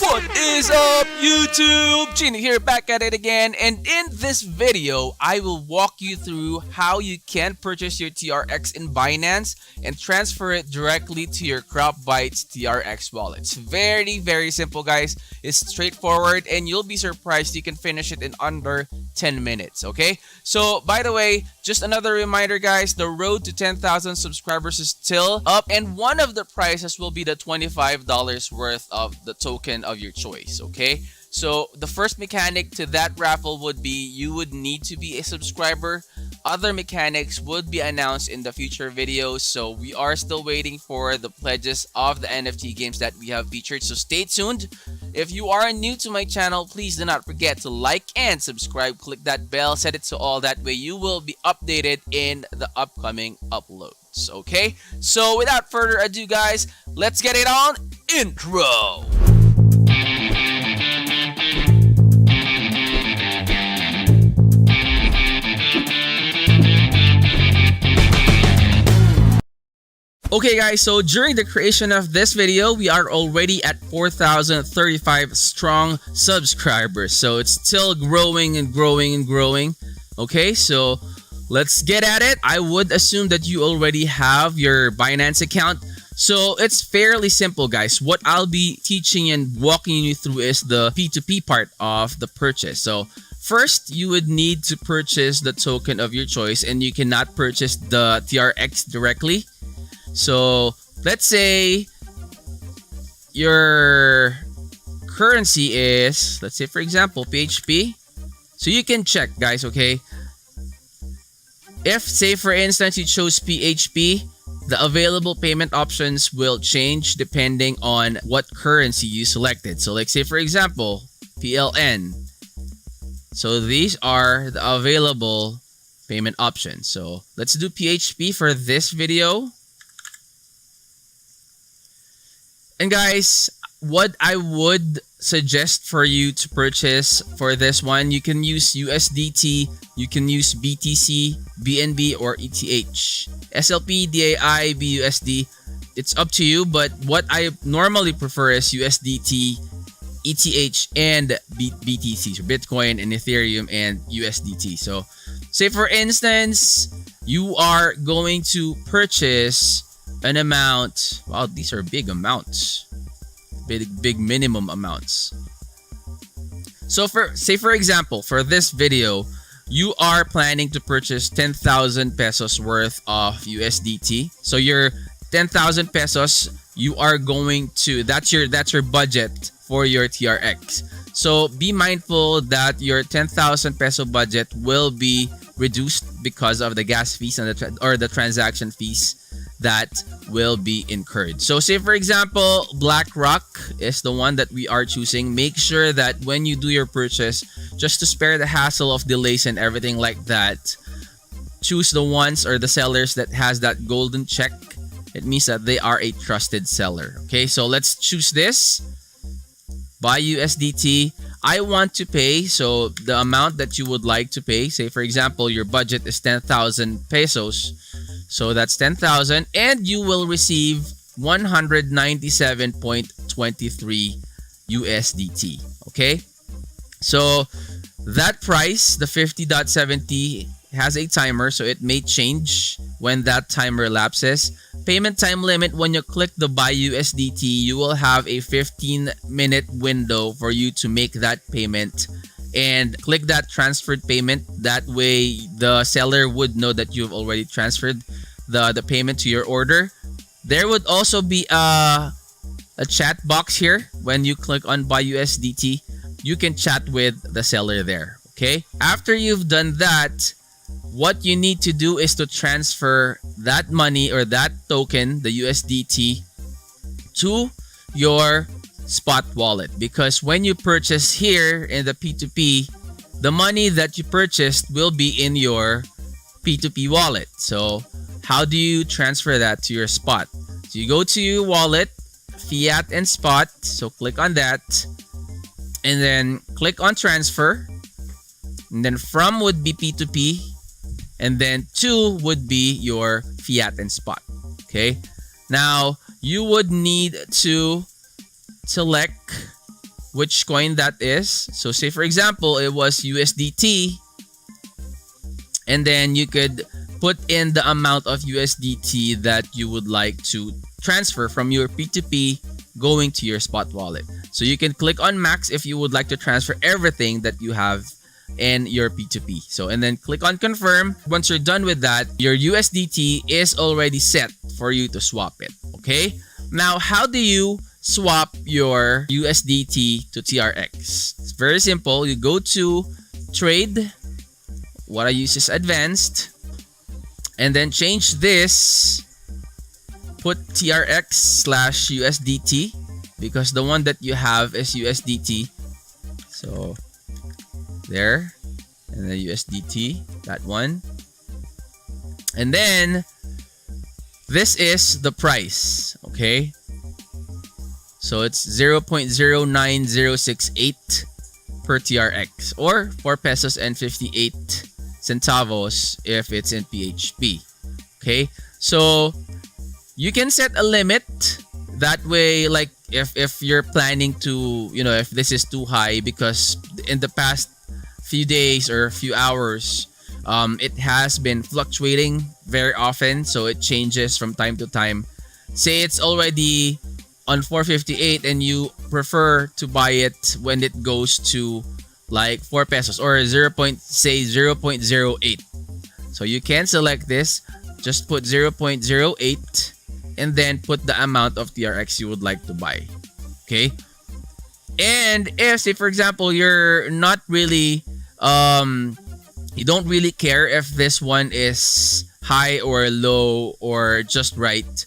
What is up, YouTube? Genie here, back at it again, and in this video I will walk you through how you can purchase your TRX in Binance and transfer it directly to your CropBytes TRX wallet. It's very simple, guys. It's straightforward and you'll be surprised you can finish it in under 10 minutes. Okay, so by the way, just another reminder, guys, the road to 10,000 subscribers is still up, and one of the prizes will be the $25 worth of the token of your choice. Okay, so the first mechanic to that raffle would be you would need to be a subscriber. Other mechanics would be announced in the future videos, so we are still waiting for the pledges of the NFT games that we have featured, so stay tuned. If you are new to my channel, please do not forget to like and subscribe. Click that bell, set it to all, that way you will be updated in the upcoming uploads. Okay, so without further ado, guys, let's get it on. Intro. Okay, guys, so during the creation of this video, we are already at 4,035 strong subscribers. So it's still growing and growing and growing. Okay, so let's get at it. I would assume that you already have your Binance account. So it's fairly simple, guys. What I'll be teaching and walking you through is the P2P part of the purchase. So first, you would need to purchase the token of your choice, and you cannot purchase the TRX directly. So let's say your currency is, let's say for example, PHP. So you can check, guys, okay? If, say for instance, you chose PHP, the available payment options will change depending on what currency you selected. So like say for example, PLN. So these are the available payment options. So let's do PHP for this video. And guys, what I would suggest for you to purchase for this one, you can use USDT, you can use BTC, BNB, or ETH. SLP, DAI, BUSD, it's up to you, but what I normally prefer is USDT, ETH, and BTC, so Bitcoin and Ethereum and USDT. So say for instance, you are going to purchase an amount. Wow, these are big amounts, big minimum amounts. So for example, for this video, you are planning to purchase 10,000 pesos worth of USDT. So your 10,000 pesos, you are going to, that's your budget for your TRX. So be mindful that your 10,000 peso budget will be reduced because of the gas fees and the transaction fees that will be incurred. So say for example, BlackRock is the one that we are choosing. Make sure that when you do your purchase, just to spare the hassle of delays and everything like that, choose the ones or the sellers that has that golden check. It means that they are a trusted seller. Okay, so let's choose this. Buy USDT. I want to pay, so the amount that you would like to pay, say for example, your budget is 10,000 pesos. So that's 10,000, and you will receive 197.23 USDT. Okay, so that price, the 50.70, has a timer, so it may change when that timer lapses. Payment time limit: when you click the buy USDT, you will have a 15-minute window for you to make that payment, and click that transferred payment. That way the seller would know that you've already transferred the payment to your order. There would also be a chat box here. When you click on buy USDT, you can chat with the seller there. Okay, after you've done that, what you need to do is to transfer that money or that token, the USDT, to your spot wallet, because when you purchase here in the P2P, the money that you purchased will be in your P2P wallet. So how do you transfer that to your spot? So you go to your wallet, fiat and spot, so click on that, and then click on transfer, and then from would be P2P, and then to would be your fiat and spot. Okay, now you would need to select which coin that is. So say for example, it was USDT, and then you could put in the amount of USDT that you would like to transfer from your P2P going to your spot wallet. So you can click on max if you would like to transfer everything that you have in your P2P. So, and then click on confirm. Once you're done with that, your USDT is already set for you to swap it. Okay. Now, how do you swap your USDT to TRX? It's very simple. You go to trade. What I use is advanced. And then change this. Put TRX/USDT because the one that you have is USDT. So there. And then USDT, that one. And then this is the price. Okay. So it's 0.09068 per TRX or 4 pesos and 58 centavos if it's in PHP. Okay, so you can set a limit. That way, like if you're planning to, if this is too high, because in the past few days or few hours, it has been fluctuating very often, so it changes from time to time. Say it's already on 458 and you prefer to buy it when it goes to like 4 pesos or 0.08. So you can select this, just put 0.08 and then put the amount of TRX you would like to buy. Okay. And if, say for example, you're not really, you don't really care if this one is high or low or just right,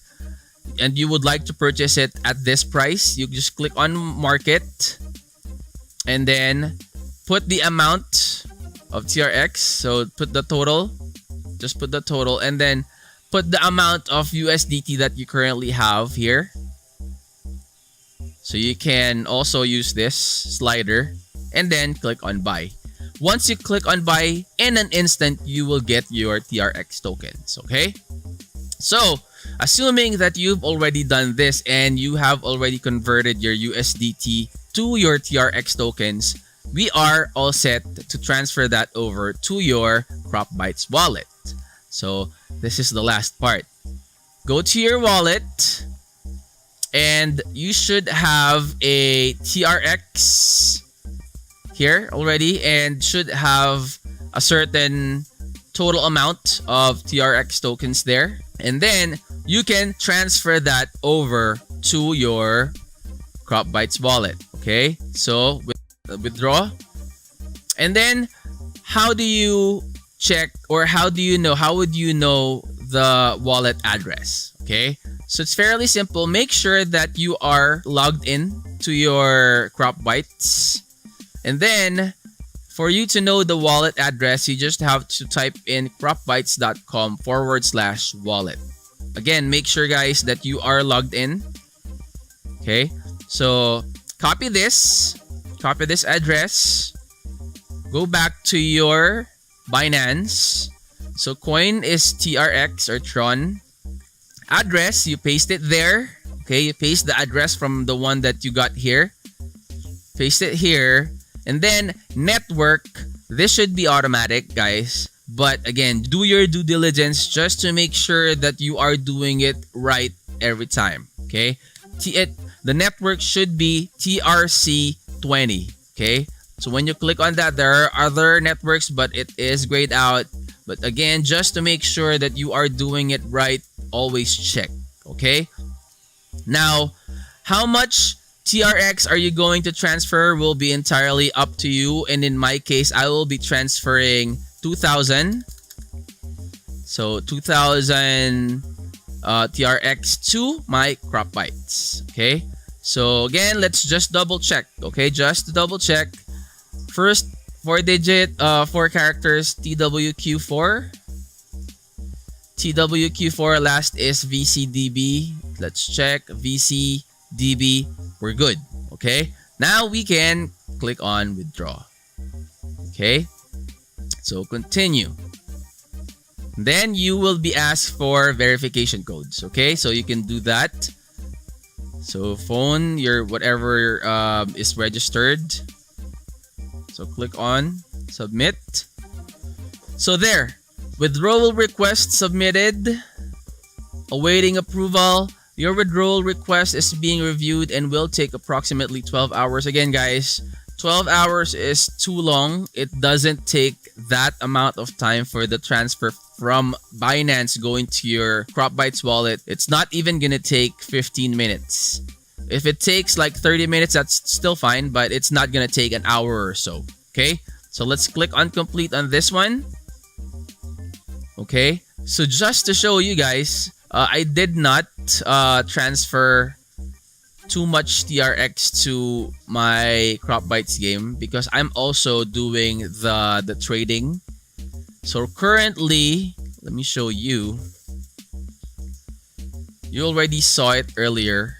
and you would like to purchase it at this price, you just click on market and then put the amount of TRX. So put the total, just put the total, and then put the amount of USDT that you currently have here. So you can also use this slider and then click on buy. Once you click on buy, in an instant, you will get your TRX tokens. Okay. So assuming that you've already done this and you have already converted your USDT to your TRX tokens, we are all set to transfer that over to your CropBytes wallet. So this is the last part. Go to your wallet and you should have a TRX here already and should have a certain total amount of TRX tokens there. And then you can transfer that over to your CropBytes wallet. Okay, so withdraw. And then how do you check, or how would you know the wallet address? Okay, so it's fairly simple. Make sure that you are logged in to your CropBytes, and then for you to know the wallet address, you just have to type in cropbytes.com/wallet. Again, make sure guys that you are logged in. Okay, so copy this address, go back to your Binance. So coin is TRX or TRON. Address, you paste it there. Okay, you paste the address from the one that you got here. Paste it here. And then network, this should be automatic guys. But again, do your due diligence just to make sure that you are doing it right every time. Okay, the network should be TRC20. Okay, so when you click on that, there are other networks, but it is grayed out. But again, just to make sure that you are doing it right, always check. Okay, now how much TRX are you going to transfer will be entirely up to you. And in my case, I will be transferring 2,000. So 2,000 TRX to my CropBytes. Okay, so again, let's just double check. Okay, just to double check. First 4-digit, 4 characters, TWQ4. TWQ4, last is VCDB. Let's check VCDB. We're good. Okay, now we can click on withdraw. Okay, so continue. Then you will be asked for verification codes. Okay, so you can do that. So phone, your whatever is registered. So click on submit. So there, withdrawal request submitted. Awaiting approval. Your withdrawal request is being reviewed and will take approximately 12 hours. Again, guys, 12 hours is too long. It doesn't take that amount of time for the transfer from Binance going to your CropBytes wallet. It's not even gonna take 15 minutes. If it takes like 30 minutes, that's still fine, but it's not gonna take an hour or so. Okay, so let's click on complete on this one. Okay, so just to show you guys, I did not transfer too much TRX to my CropBytes game because I'm also doing the trading. So currently, let me show you. You already saw it earlier.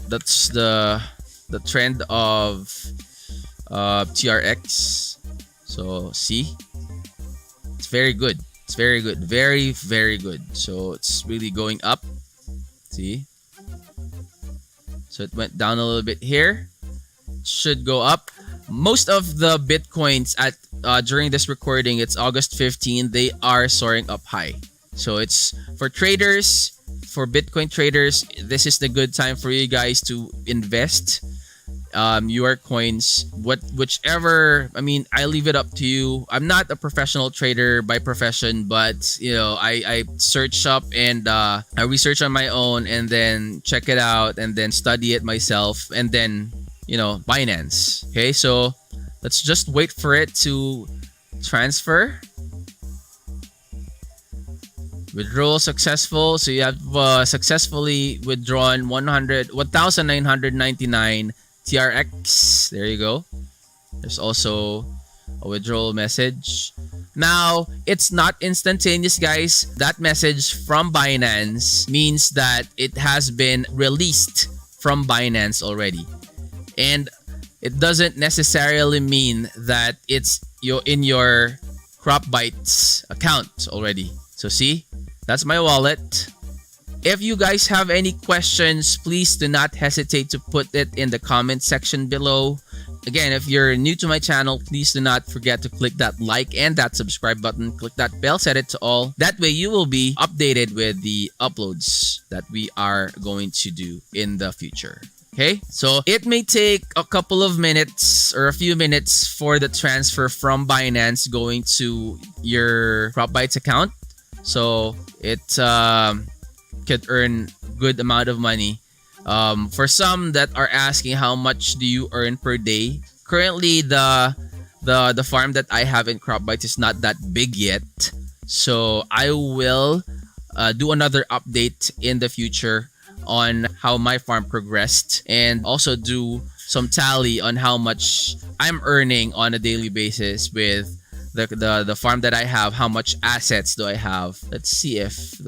That's the trend of TRX. So see, it's very good. It's very good. Very, very good. So it's really going up. See? So it went down a little bit here. Should go up. Most of the Bitcoins at during this recording, it's August 15, they are soaring up high. So it's for traders, for Bitcoin traders, this is the good time for you guys to invest your coins, whichever. I mean, I leave it up to you. I'm not a professional trader by profession, but you know, I search up and I research on my own and then check it out and then study it myself and then, you know, Binance. Okay, so let's just wait for it to transfer. Withdrawal successful. So you have successfully withdrawn 1,999 TRX. There you go. There's also a withdrawal message. Now, it's not instantaneous, guys. That message from Binance means that it has been released from Binance already. And it doesn't necessarily mean that it's in your CropBytes account already. So see, that's my wallet. If you guys have any questions, please do not hesitate to put it in the comment section below. Again, if you're new to my channel, please do not forget to click that like and that subscribe button. Click that bell, set it to all. That way you will be updated with the uploads that we are going to do in the future. Okay, so it may take a couple of minutes or a few minutes for the transfer from Binance going to your CropBytes account. So it could earn good amount of money. For some that are asking how much do you earn per day, currently the farm that I have in CropBytes is not that big yet. So I will do another update in the future on how my farm progressed and also do some tally on how much I'm earning on a daily basis with the farm that I have. How much assets do I have? Let's see if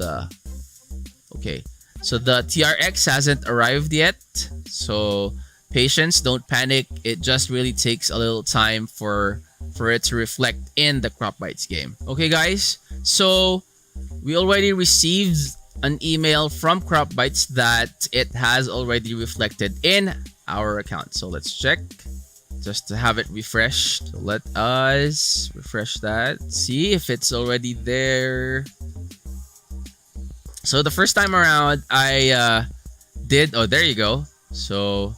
okay, so the TRX hasn't arrived yet, so patience, don't panic. It just really takes a little time for it to reflect in the CropBytes game. Okay guys, so we already received an email from CropBytes that it has already reflected in our account. So let's check just to have it refreshed. So let us refresh that, see if it's already there. So the first time around I did, oh, there you go. So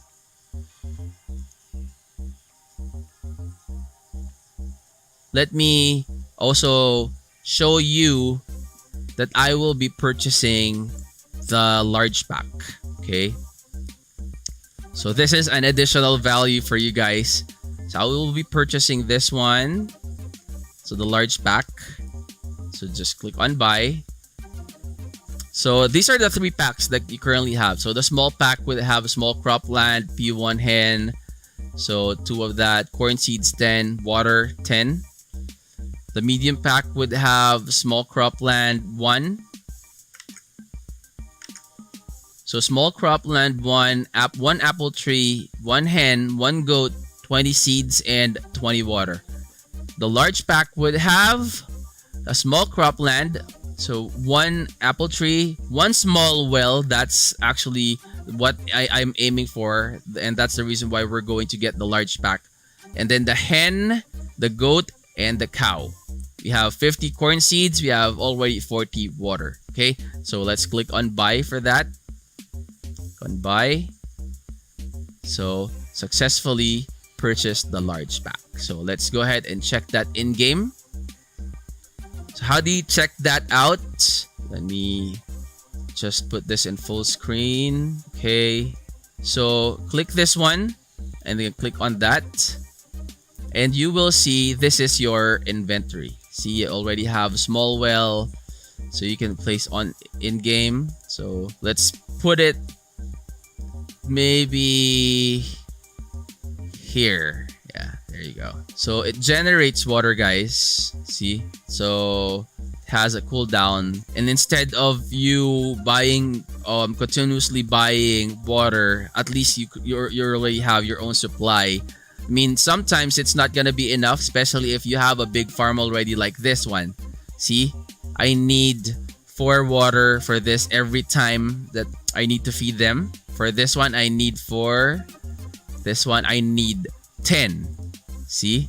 let me also show you that I will be purchasing the large pack. Okay, so this is an additional value for you guys. So I will be purchasing this one, so the large pack. So just click on buy. So these are the 3 packs that you currently have. So the small pack would have a small cropland, P1 hen, so 2 of that, corn seeds 10, water 10. The medium pack would have small cropland 1. So small cropland 1, 1 apple tree, 1 hen, 1 goat, 20 seeds, and 20 water. The large pack would have a small cropland, so 1 apple tree, 1 small well, that's actually what I'm aiming for, and that's the reason why we're going to get the large pack. And then the hen, the goat, and the cow. We have 50 corn seeds. We have already 40 water. Okay, so let's click on buy for that. On buy. So successfully purchased the large pack. So let's go ahead and check that in game. So how do you check that out? Let me just put this in full screen. Okay, so click this one and then click on that, and you will see this is your inventory. See, you already have small well, so you can place on in game. So let's put it maybe here. Yeah, there you go. So it generates water, guys. See, so it has a cooldown, and instead of you buying continuously buying water, at least you already have your own supply. I mean, sometimes it's not gonna be enough, especially if you have a big farm already like this one. See, I need 4 water for this every time that I need to feed them. For this one, I need 4. This one, I need 10. See?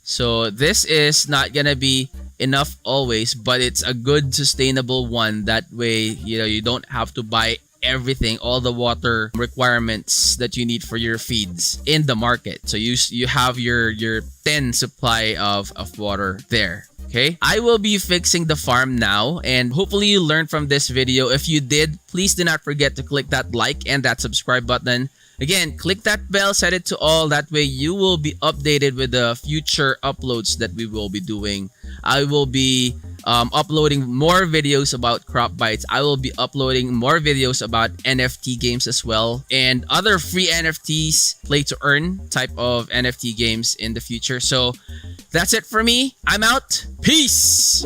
So this is not gonna be enough always, but it's a good sustainable one. That way, you don't have to buy everything, all the water requirements that you need for your feeds in the market. So you have your 10 supply of water there. Okay, I will be fixing the farm now, and hopefully you learned from this video. If you did, please do not forget to click that like and that subscribe button. Again, click that bell, set it to all. That way you will be updated with the future uploads that we will be doing. I will be uploading more videos about CropBytes. I will be uploading more videos about NFT games as well, and other free NFTs, play to earn type of NFT games in the future. So that's it for me. I'm out. Peace.